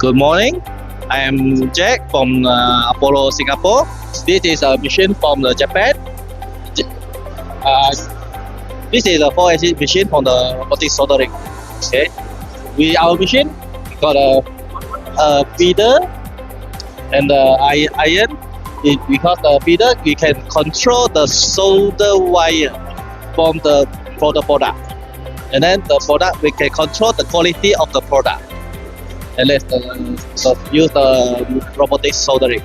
Good morning. I am Jack from Apollo Singapore. This is a machine from Japan. This is a 4-axis machine from the robotic soldering. Okay, our machine got a feeder and the iron. Because the feeder we can control the solder wire from the product, and then the product we can control the quality of the product, and let's use the robotic soldering.